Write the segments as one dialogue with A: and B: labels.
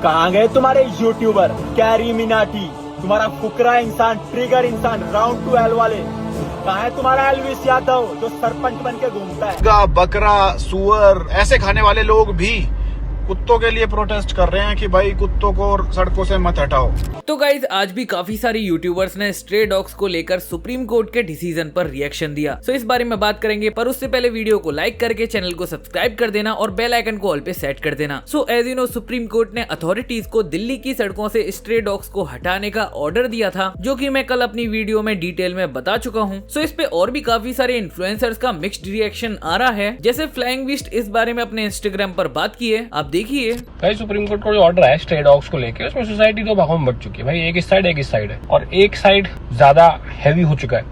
A: कहाँ गए तुम्हारे यूट्यूबर कैरी मिनाटी, तुम्हारा फुकरा इंसान, ट्रिगर इंसान, राउंड टू हेल वाले? कहाँ है तुम्हारा एल्विस यादव जो सरपंच बन के घूमता है?
B: बकरा, सुअर ऐसे खाने वाले लोग भी कुत्तों के लिए प्रोटेस्ट कर रहे हैं कि भाई कुत्तों को सड़कों से मत हटाओ।
C: तो गाइज आज भी काफी सारे यूट्यूबर्स ने स्ट्रे डॉग्स को लेकर सुप्रीम कोर्ट के डिसीजन पर रिएक्शन दिया। सो इस बारे में बात करेंगे, पर उससे पहले वीडियो को लाइक करके चैनल को सब्सक्राइब कर देना और बेल आइकन को ऑल पे सेट कर देना। So as you know, Supreme Court ने अथॉरिटीज को दिल्ली की सड़कों से स्ट्रे डॉग्स को हटाने का ऑर्डर दिया था, जो कि मैं कल अपनी वीडियो में डिटेल में बता चुका हूँ। सो इस पे और भी काफी सारे इन्फ्लुएंसर्स का मिक्स्ड रिएक्शन आ रहा है, जैसे फ्लाइंग बिस्ट इस बारे में अपने इंस्टाग्राम पर बात की है, आप देखिए।
D: सुप्रीम कोर्ट का जो ऑर्डर है स्ट्रे डॉग्स को लेकर, उसमें सोसाइटी दो भागों में बट चुकी है भाई। एक इस साइड एक इस साइड है, और एक साइड ज्यादा हैवी हो चुका है,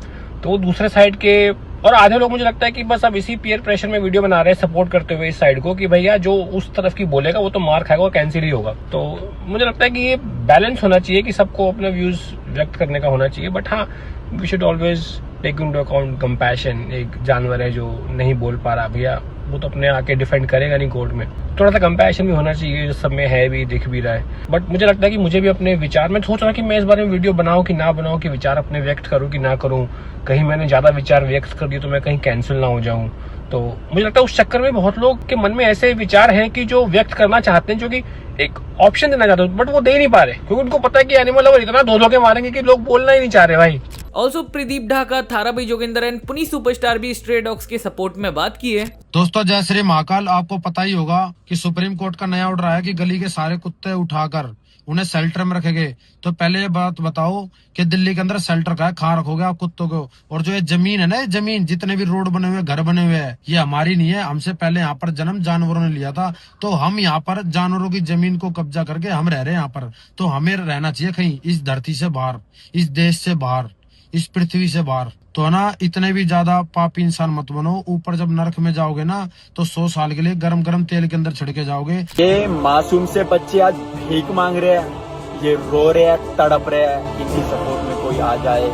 D: तो वो दूसरे साइड के और आधे लोग मुझे लगता है कि बस अब इसी पीयर प्रेशर में वीडियो बना रहे हैं सपोर्ट करते हुए इस साइड को, कि भैया जो उस तरफ की बोलेगा वो तो मार खाएगा और कैंसिल ही होगा। तो मुझे लगता है कि ये बैलेंस होना चाहिए कि सबको अपना व्यूज व्यक्त करने का होना चाहिए, बट हाँ we should always take into account compassion. एक जानवर है जो नहीं बोल पा रहा, भैया वो तो अपने आके डिफेंड करेगा नहीं कोर्ट में, थोड़ा सा कंपैशन भी होना चाहिए, जो सब में है भी, दिख भी रहा है। बट मुझे लगता है कि मुझे भी अपने विचार, मैं सोच रहा कि मैं इस बारे में वीडियो बनाऊं कि ना बनाऊं, कि विचार अपने व्यक्त करूं कि ना करूं, कहीं मैंने ज्यादा विचार व्यक्त कर दिए तो मैं कहीं कैंसिल ना हो जाऊं। तो मुझे लगता है उस चक्कर में बहुत लोग के मन में ऐसे विचार हैं कि जो व्यक्त करना चाहते हैं, जो कि एक ऑप्शन देना चाहते हैं, बट वो दे नहीं पा रहे, क्योंकि उनको पता है कि एनिमल लवर इतना धो के मारेंगे कि लोग बोलना ही नहीं चाह रहे भाई।
C: ऑल्सो प्रदीप ढाका, थाराभाई जोगिंदर एंड पुनी सुपरस्टार भी स्ट्रे डॉग्स के सपोर्ट में बात की है।
E: दोस्तों जय श्री महाकाल। आपको पता ही होगा कि सुप्रीम कोर्ट का नया ऑर्डर आया कि गली के सारे कुत्ते उठाकर उन्हें शेल्टर में रखेंगे। तो पहले ये बात बताओ कि दिल्ली के अंदर शेल्टर का है, कहाँ रखोगे आप कुत्तों को? और जो ये जमीन है ना, ये जमीन जितने भी रोड बने हुए, घर बने हुए हैं, ये हमारी नहीं है। हमसे पहले यहाँ पर जन्म जानवरों ने लिया था, तो हम यहाँ पर जानवरों की जमीन को कब्जा करके हम रह रहे हैं यहाँ पर। तो हमें रहना चाहिए कहीं इस धरती से बाहर, इस देश से बाहर, इस पृथ्वी से बाहर। तो ना इतने भी ज्यादा पापी इंसान मत बनो। ऊपर जब नरक में जाओगे ना, तो 100 साल के लिए गरम गरम तेल के अंदर छिड़के जाओगे।
A: ये मासूम से बच्चे आज भीख मांग रहे हैं, ये रो रहे हैं, तड़प रहे हैं, इनकी सपोर्ट में कोई आ जाए,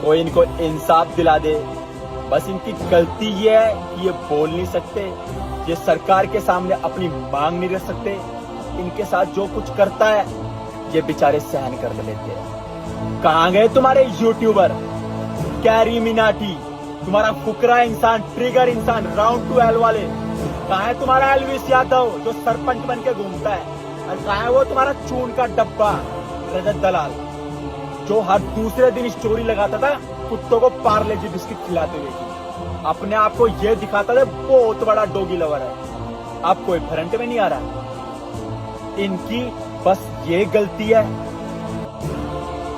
A: कोई इनको इंसाफ दिला दे। बस इनकी गलती ये है कि ये बोल नहीं सकते, ये सरकार के सामने अपनी मांग नहीं रख सकते। इनके साथ जो कुछ करता है ये बेचारे सहन कर लेते हैं। कहाँ गए तुम्हारे यूट्यूबर कैरी मिनाटी, तुम्हारा फुकरा इंसान, ट्रिगर इंसान, राउंड टू हेल वाले? कहाँ है तुम्हारा एल्विस यादव जो सरपंच बन के घूमता है? और कहाँ है वो तुम्हारा चून का डब्बा रजत दलाल जो हर दूसरे दिन स्टोरी लगाता था कुत्तों को पार्ले जी बिस्किट खिलाते हुए, अपने आप को ये दिखाता था बहुत बड़ा डॉगी लवर है। अब कोई फ्रंट में नहीं आ रहा। इनकी बस ये गलती है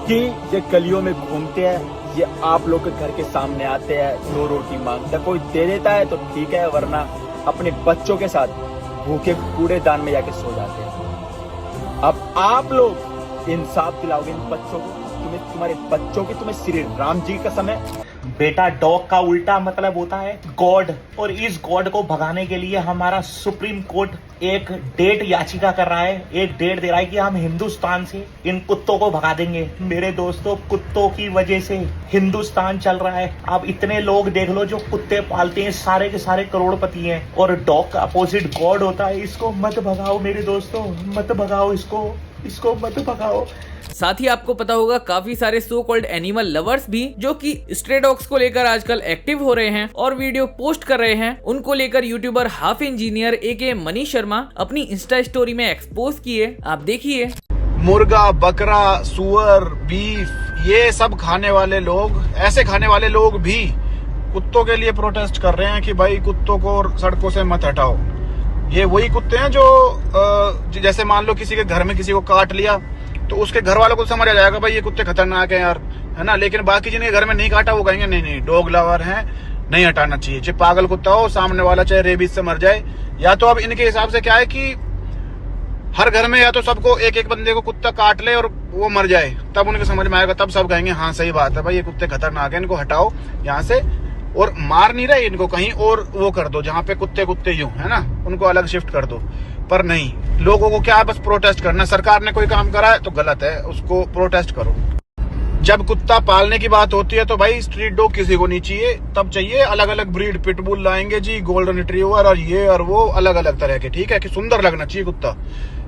A: कि ये गलियों में घूमते हैं, ये आप लोग के घर के सामने आते हैं, 2 रोटी मांगते, कोई दे देता है तो ठीक है, वरना अपने बच्चों के साथ भूखे कूड़ेदान में जाके सो जाते हैं। अब आप लोग इंसाफ दिलाओगे इन बच्चों को? तुम्हारे बच्चों की, तुम्हें श्री राम जी का समय।
F: बेटा, डॉग का उल्टा मतलब होता है गॉड, और इस गॉड को भगाने के लिए हमारा सुप्रीम कोर्ट एक डेट याचिका कर रहा है, एक डेट दे रहा है कि हम हिंदुस्तान से इन कुत्तों को भगा देंगे। मेरे दोस्तों, कुत्तों की वजह से हिंदुस्तान चल रहा है। आप इतने लोग देख लो जो कुत्ते पालते हैं, सारे के सारे करोड़पति हैं, और डॉग का अपोजिट गॉड होता है। इसको मत भगाओ मेरे दोस्तों, मत भगाओ इसको मत भगाओ।
C: साथ ही आपको पता होगा काफी सारे सो कॉल्ड एनिमल लवर्स भी, जो कि स्ट्रे डॉग्स को लेकर आजकल एक्टिव हो रहे हैं और वीडियो पोस्ट कर रहे हैं। उनको लेकर यूट्यूबर हाफ इंजीनियर एके मनीष शर्मा अपनी इंस्टा स्टोरी में एक्सपोज किए, आप देखिए।
B: मुर्गा, बकरा, सुअर, बीफ ये सब खाने वाले लोग, ऐसे खाने वाले लोग भी कुत्तों के लिए प्रोटेस्ट कर रहे हैं कि भाई कुत्तों को सड़कों से मत हटाओ। ये वही कुत्ते हैं जो जैसे मान लो किसी के घर में किसी को काट लिया, तो उसके घर वालों को समझ आ जाएगा भाई ये कुत्ते खतरनाक है यार, है ना। लेकिन बाकी जिन्हें घर में नहीं काटा वो कहेंगे नहीं डॉग लवर है, नहीं हटाना चाहिए, चाहे पागल कुत्ता हो, सामने वाला चाहे रेबीज से मर जाए। या तो अब इनके हिसाब से क्या है कि हर घर में या तो सबको एक एक बंदे को कुत्ता काट ले और वो मर जाए, तब उनके समझ में आएगा, तब सब कहेंगे हाँ सही बात है भाई ये कुत्ते खतरनाक है, इनको हटाओ यहाँ से, और मार नहीं रहे इनको, कहीं और वो कर दो जहाँ पे कुत्ते यूं है ना, उनको अलग शिफ्ट कर दो। पर नहीं, लोगों को क्या है बस प्रोटेस्ट करना। सरकार ने कोई काम करा है तो गलत है, उसको प्रोटेस्ट करो। जब कुत्ता पालने की बात होती है तो भाई स्ट्रीट डॉग किसी को नहीं चाहिए, तब चाहिए अलग अलग ब्रीड, पिटबुल लाएंगे जी, गोल्डन रिट्रीवर और ये और वो अलग अलग तरह के, ठीक है, कि सुंदर लगना चाहिए कुत्ता।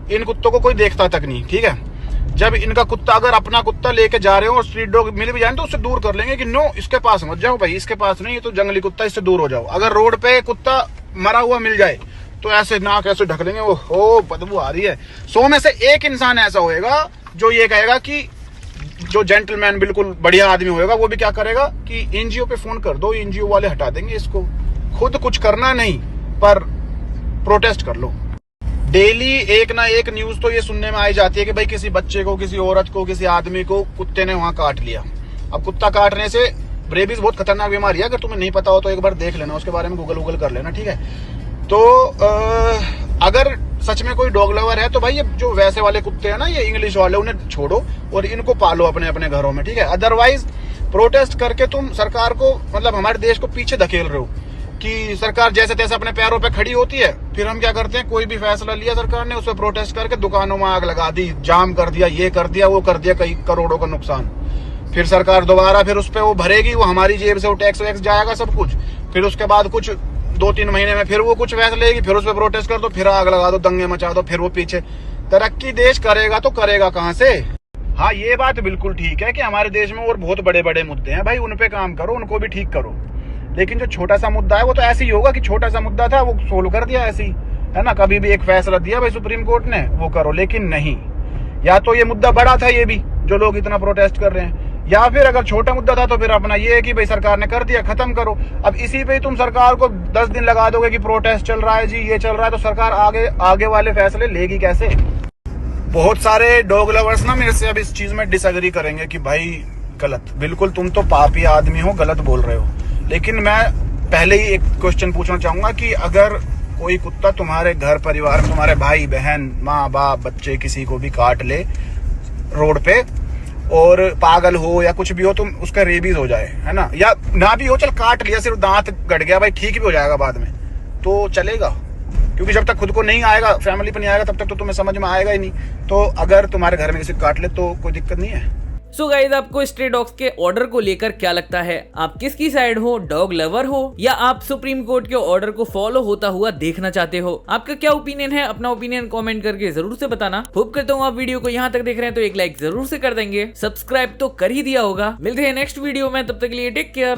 B: इन कुत्तों को कोई देखता तक नहीं, ठीक है। जब इनका कुत्ता, अगर अपना कुत्ता लेके जा रहे हो और स्ट्रीट डॉग मिल भी जाए तो उससे दूर कर लेंगे कि नो, इसके पास मत जाओ भाई, इसके पास नहीं, ये तो जंगली कुत्ता, इससे दूर हो जाओ। अगर रोड पे कुत्ता मरा हुआ मिल जाए तो ऐसे नाक ऐसे ढक लेंगे, वो बदबू आ रही है। 100 में से 1 इंसान ऐसा होएगा जो ये कहेगा कि जो जेंटलमैन बिल्कुल बढ़िया आदमी होएगा, वो भी क्या करेगा कि एनजीओ पे फोन कर दो, एनजीओ वाले हटा देंगे इसको। खुद कुछ करना नहीं पर प्रोटेस्ट कर लो। डेली एक ना एक न्यूज तो ये सुनने में आई जाती है कि भाई किसी बच्चे को, किसी औरत को, किसी आदमी को कुत्ते ने वहां काट लिया। अब कुत्ता काटने से, रेबीज बहुत खतरनाक बीमारी है, अगर तुम्हें नहीं पता हो तो एक बार देख लेना, उसके बारे में गूगल कर लेना, ठीक है। तो अगर सच में कोई डॉग लवर है तो भाई ये जो वैसे वाले कुत्ते हैं ना, ये इंग्लिश वाले, उन्हें छोड़ो और इनको पालो अपने अपने घरों में, ठीक है। अदरवाइज प्रोटेस्ट करके तुम सरकार को, मतलब हमारे देश को पीछे धकेल रहे हो कि सरकार जैसे तैसे अपने पैरों पे खड़ी होती है, फिर हम क्या करते हैं, कोई भी फैसला लिया सरकार ने, उस पर प्रोटेस्ट करके दुकानों में आग लगा दी, जाम कर दिया, ये कर दिया, वो कर दिया, कई करोड़ों का नुकसान। फिर सरकार दोबारा फिर उस पर वो भरेगी, वो हमारी जेब से वो टैक्स वैक्स जाएगा सब कुछ। फिर उसके बाद कुछ 2-3 महीने में फिर वो कुछ फैसला लेगी, फिर उस पर प्रोटेस्ट कर दो, फिर आग लगा दो, दंगे मचा दो, फिर वो पीछे। तरक्की देश करेगा तो करेगा कहां से? हाँ, ये बात बिल्कुल ठीक है कि हमारे देश में और बहुत बड़े बड़े मुद्दे हैं भाई, उन पे काम करो, उनको भी ठीक करो। लेकिन जो छोटा सा मुद्दा है वो तो ऐसे ही होगा कि छोटा सा मुद्दा था, वो सोल्व कर दिया ऐसे ही, है ना। कभी भी एक फैसला दिया भाई सुप्रीम कोर्ट ने, वो करो। लेकिन नहीं, या तो ये मुद्दा बड़ा था ये भी, जो लोग इतना प्रोटेस्ट कर रहे हैं, या फिर अगर छोटा मुद्दा था तो फिर अपना ये है कि भाई सरकार ने कर दिया, खत्म करो। अब इसी पे तुम सरकार को 10 दिन लगा दोगे कि प्रोटेस्ट चल रहा है जी, ये चल रहा है, तो सरकार आगे वाले फैसले लेगी कैसे? बहुत सारे डॉग लवर्स ना मेरे से अब इस चीज में डिसएग्री करेंगे कि भाई गलत, बिल्कुल तुम तो पापी आदमी हो, गलत बोल रहे हो। लेकिन मैं पहले ही एक क्वेश्चन पूछना चाहूंगा कि अगर कोई कुत्ता तुम्हारे घर परिवार में, तुम्हारे भाई बहन, माँ बाप, बच्चे, किसी को भी काट ले रोड पे, और पागल हो या कुछ भी हो, तुम उसका रेबीज हो जाए, है ना, या ना भी हो, चल काट लिया, सिर्फ दांत गड़ गया भाई, ठीक भी हो जाएगा बाद में, तो चलेगा। क्योंकि जब तक खुद को नहीं आएगा, फैमिली पे नहीं आएगा, तब तक तो तुम्हें समझ में आएगा ही नहीं। तो अगर तुम्हारे घर में किसी काट ले तो कोई दिक्कत नहीं है।
C: सो गाइस, आपको स्ट्रे डॉग्स के ऑर्डर को लेकर क्या लगता है? आप किसकी साइड हो? डॉग लवर हो या आप सुप्रीम कोर्ट के ऑर्डर को फॉलो होता हुआ देखना चाहते हो? आपका क्या ओपिनियन है? अपना ओपिनियन कमेंट करके जरूर से बताना। होप करता हूँ आप वीडियो को यहाँ तक देख रहे हैं तो एक लाइक जरूर से कर देंगे, सब्सक्राइब तो कर ही दिया होगा। मिलते हैं नेक्स्ट वीडियो में, तब तक के लिए टेक केयर।